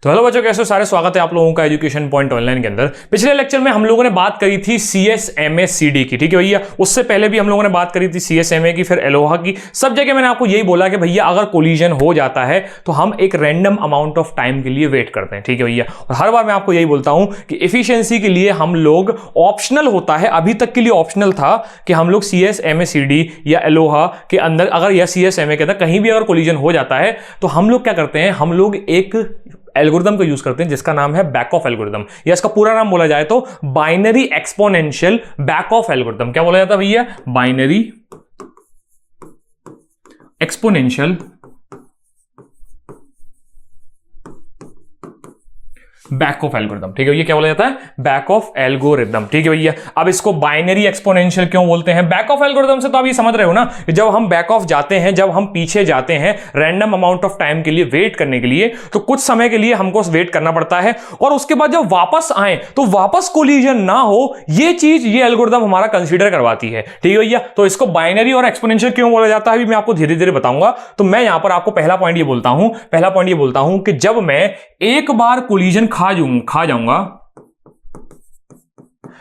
तो हेलो बच्चों, कैसे हो सारे। स्वागत है आप लोगों का एजुकेशन पॉइंट ऑनलाइन के अंदर। पिछले लेक्चर में हम लोगों ने बात करी थी CSMA-CD की, ठीक है भैया। उससे पहले भी हम लोगों ने बात करी थी CSMA की, फिर एलोहा की। सब जगह मैंने आपको यही बोला कि भैया अगर कोलिजन हो जाता है तो हम एक रैंडम अमाउंट ऑफ टाइम के लिए वेट करते हैं, ठीक है भैया। और हर बार मैं आपको यही बोलता हूं कि एफिशिएंसी के लिए हम लोग ऑप्शनल होता है, अभी तक के लिए ऑप्शनल था कि हम लोग CSMA-CD या एलोहा के अंदर अगर या CSMA के अंदर कहीं भी अगर कोलिजन हो जाता है तो हम लोग क्या करते हैं, हम लोग एक एल्गोरिथम को यूज करते हैं जिसका नाम है बैक ऑफ एल्गोरिथम, या इसका पूरा नाम बोला जाए तो binary exponential back of algorithm. क्या बोला जाता है भैया? Binary exponential back of algorithm, ठीक है। ये क्या बोला जाता है? बैक ऑफ एल्गोरिथम, ठीक है भैया। अब इसको बाइनरी एक्सपोनेंशियल क्यों बोलते हैं? बैक ऑफ एल्गोरिथम से तो आप ये समझ रहे हो ना कि जब हम बैक ऑफ जाते हैं, जब हम पीछे जाते हैं रैंडम अमाउंट ऑफ टाइम के लिए वेट करने के लिए, तो कुछ समय के लिए हमको वेट करना पड़ता है और उसके बाद जब वापस आए तो वापस कोलिजन ना हो, ये चीज ये एल्गोरिथम हमारा कंसीडर करवाती है, ठीक है भैया। तो इसको बाइनरी और एक्सपोनेंशियल क्यों बोला जाता है, मैं आपको धीरे धीरे बताऊंगा। तो मैं यहां पर आपको पहला पॉइंट ये बोलता हूं कि जब मैं एक बार कोलिजन खा जाऊंगा,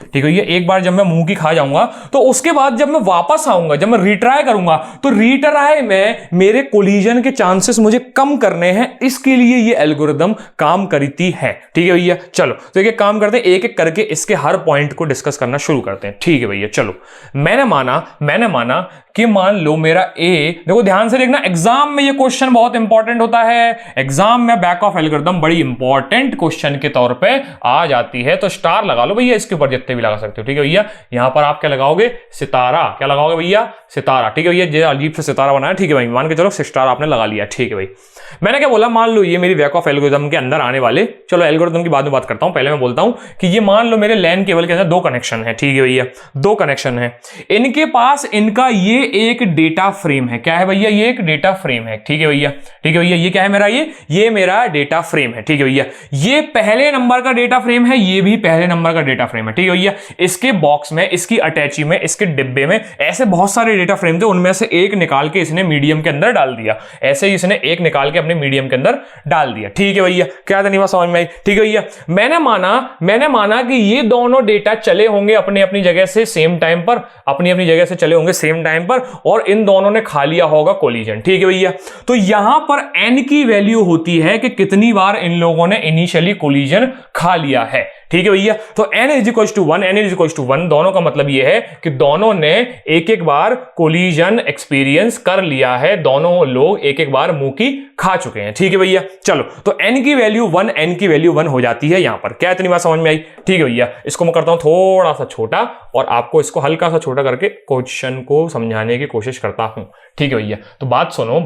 ठीक है, ये एक बार जब मैं मुंह की खा जाऊंगा तो उसके बाद जब मैं वापस आऊंगा, जब मैं रिट्राई करूंगा, तो रिट्राई में मेरे कोलिजन के चांसेस मुझे कम करने हैं, इसके लिए ये एल्गोरिथम काम करती है, ठीक है भैया। चलो तो एक काम करते हैं, एक एक करके इसके हर पॉइंट को डिस्कस करना शुरू करते हैं, ठीक है भैया। चलो, मैंने माना कि मान लो मेरा ए, देखो ध्यान से देखना, एग्जाम में ये क्वेश्चन बहुत इंपॉर्टेंट होता है। एग्जाम में बैक ऑफ एल्गोरिथम बड़ी इंपॉर्टेंट क्वेश्चन के तौर पे आ जाती है, तो स्टार लगा लो भैया, इसके ऊपर जितने भी लगा सकते हो, ठीक है भैया। यहां पर आप क्या लगाओगे? सितारा। क्या लगाओगे भैया? सितारा, ठीक है भैया। जो अजीब से सितारा बनाया, ठीक है भाई, मान के चलो स्टार आपने लगा लिया, ठीक है भाई। मैंने क्या बोला? मान लो ये मेरी बैक ऑफ एल्गोरिथम के अंदर आने वाले, चलो एल्गोरिथम की बाद में बात करता हूं, पहले मैं बोलता हूं कि ये मान लो मेरे लैन केबल के अंदर दो कनेक्शन है, ठीक है भैया, दो कनेक्शन है। इनके पास इनका ये एक डेटा फ्रेम है। क्या है भैया? ये एक डेटा फ्रेम है, ठीक है भैया, ठीक है भैया। ये क्या है मेरा? ये मेरा डेटा फ्रेम है, ठीक है भैया। ये पहले नंबर का डेटा फ्रेम है, ये भी पहले नंबर का डेटा फ्रेम है, ठीक है भैया। इसके बॉक्स में, इसकी अटैची में, इसके डिब्बे में ऐसे बहुत सारे डेटा फ्रेम थे, उनमें से एक निकाल के इसने मीडियम के अंदर डाल दिया। ऐसे ही इसने एक निकाल के अपने मीडियम के अंदर डाल दिया, ठीक है भैया। क्या था, नहीं बात समझ में आई? ठीक है भैया। मैंने माना कि ये दोनों डेटा चले होंगे अपनी अपनी जगह से सेम टाइम पर, अपनी अपनी जगह से चले होंगे सेम टाइम पर, और इन दोनों ने खा लिया होगा कोलिजन, ठीक है भैया। तो यहां पर n की वैल्यू होती है कि कितनी बार इन लोगों ने इनिशियली कोलिजन खा लिया है, ठीक है भैया। तो n = 1 दोनों का मतलब यह है कि दोनों ने एक एक बार कोलिजन एक्सपीरियंस कर लिया है, दोनों लोग एक एक बार मुंह की खा चुके हैं, ठीक है भैया। चलो, तो n की वैल्यू 1 हो जाती है यहां पर। क्या इतनी बात समझ में आई? ठीक है भैया। इसको मैं करता हूं थोड़ा सा छोटा और आपको इसको हल्का सा छोटा करके क्वेश्चन को समझाने की कोशिश करता हूं, ठीक है भैया। तो बात सुनो,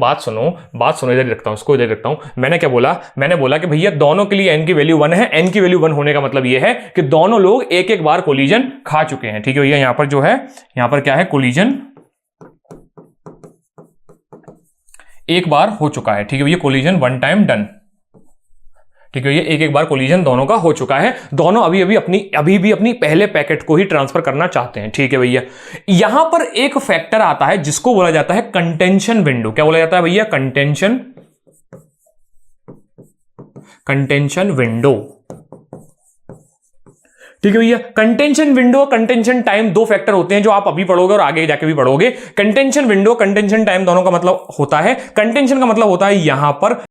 इधर रखता हूं, इसको इधर रखता हूं। मैंने क्या बोला? मैंने बोला कि भैया दोनों के लिए n की वैल्यू 1 है। n की वैल्यू 1 होने का मतलब यह है कि दोनों लोग एक एक बार कोलिजन खा चुके हैं, ठीक है भैया। यहां पर जो है, यहां पर क्या है? कोलिजन एक बार हो चुका है, ठीक है भैया। कोलिजन वन टाइम डन, ठीक है। ये एक एक बार कोलिजन दोनों का हो चुका है। दोनों अभी भी अपनी पहले पैकेट को ही ट्रांसफर करना चाहते हैं, ठीक है भैया। यहां पर एक फैक्टर आता है जिसको बोला जाता है कंटेंशन विंडो। क्या बोला जाता है भैया? कंटेंशन विंडो, ठीक है भैया। कंटेंशन विंडो, कंटेंशन टाइम, दो फैक्टर होते हैं जो आप अभी पढ़ोगे और आगे जाके भी पढ़ोगे। कंटेंशन विंडो, कंटेंशन टाइम दोनों का मतलब होता है, कंटेंशन का मतलब होता है यहां पर